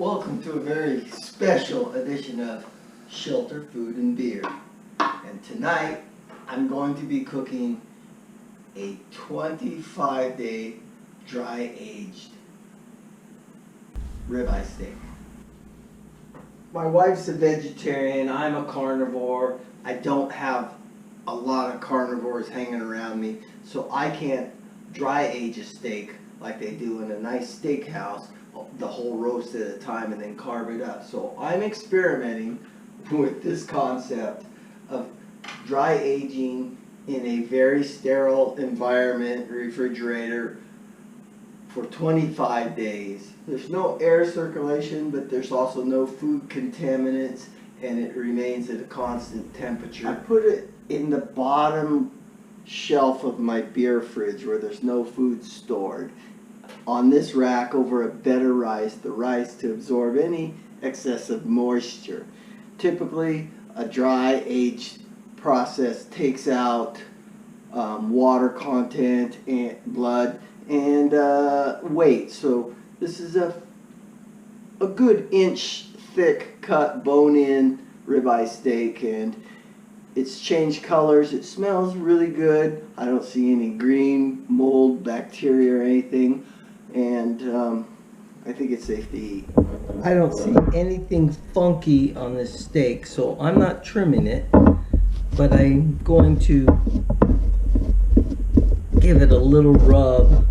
Welcome to a very special edition of Shelter, Food, and Beer. And tonight, I'm going to be cooking a 25-day dry-aged ribeye steak. My wife's a vegetarian, I'm a carnivore. I don't have a lot of carnivores hanging around me, so I can't dry age a steak like they do in a nice steakhouse, the whole roast at a time, and then carve it up. So I'm experimenting with this concept of dry aging in a very sterile environment, refrigerator, for 25 days. There's no air circulation, but there's also no food contaminants, and it remains at a constant temperature. I put it in the bottom shelf of my beer fridge where there's no food stored, on this rack over a bed of rice, the rice to absorb any excessive moisture. Typically, a dry aged process takes out water content and blood and weight. So this is a good inch thick cut bone-in ribeye steak, and it's changed colors. It smells really good. I don't see any green mold, bacteria, or anything, and I think it's safe to eat. I don't see anything funky on this steak, so I'm not trimming it, but I'm going to give it a little rub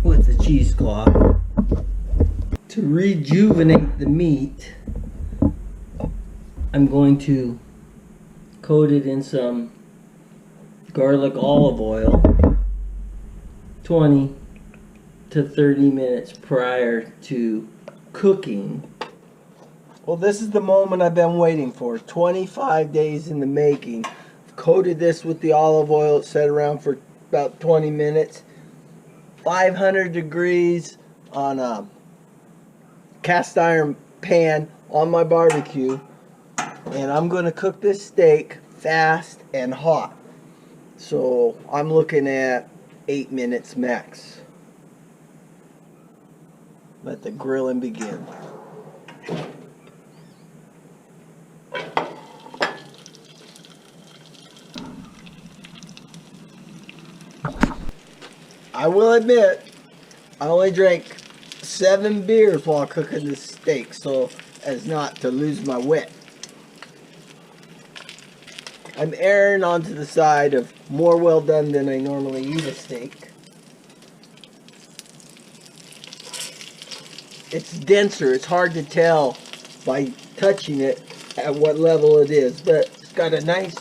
with the cheesecloth to rejuvenate the meat. I'm going to coat it in some garlic olive oil 20 to 30 minutes prior to cooking. Well, this is the moment I've been waiting for. 25 days in the making. I've coated this with the olive oil. It sat around for about 20 minutes. 500 degrees on a cast iron pan on my barbecue. And I'm going to cook this steak fast and hot. So I'm looking at 8 minutes max. Let the grilling begin. I will admit, I only drank 7 beers while cooking this steak, so as not to lose my wit. I'm erring onto the side of more well done than I normally eat a steak. It's denser. It's hard to tell by touching it at what level it is, but it's got a nice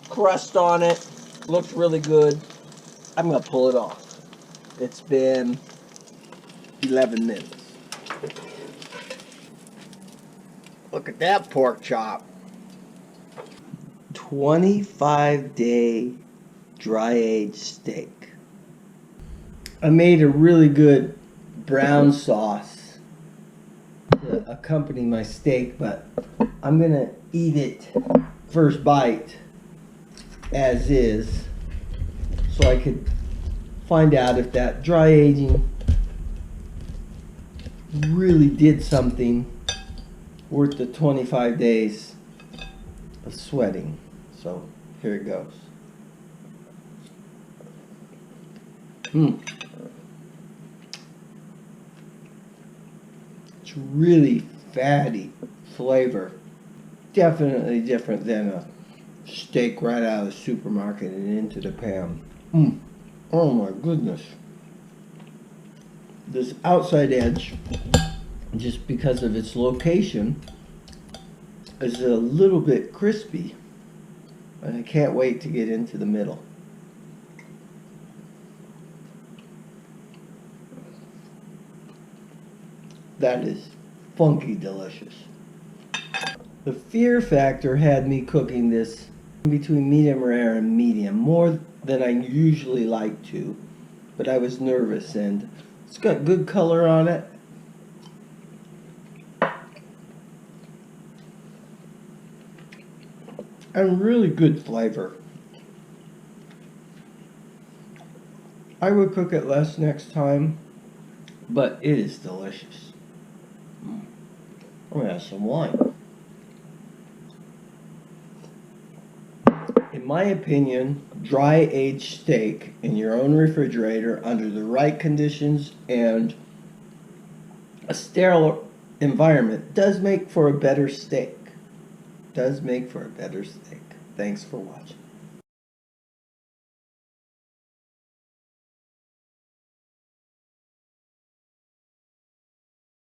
crust on it. Looks really good. I'm going to pull it off. It's been 11 minutes. Look at that pork chop. 25-day dry-aged steak. I made a really good brown sauce to accompany my steak, but I'm gonna eat it first bite as is, so I could find out if that dry aging really did something worth the 25 days of sweating. So here it goes. It's really fatty flavor. Definitely different than a steak right out of the supermarket and into the pan. Oh my goodness. This outside edge, just because of its location, is a little bit crispy. And I can't wait to get into the middle. That is funky delicious. The fear factor had me cooking this between medium rare and medium, more than I usually like to, but I was nervous, and it's got good color on it. And really good flavor. I would cook it less next time. but it is delicious. I'm gonna have some wine. In my opinion, dry aged steak in your own refrigerator under the right conditions and a sterile environment does make for a better steak. Does make for a better steak. Thanks for watching.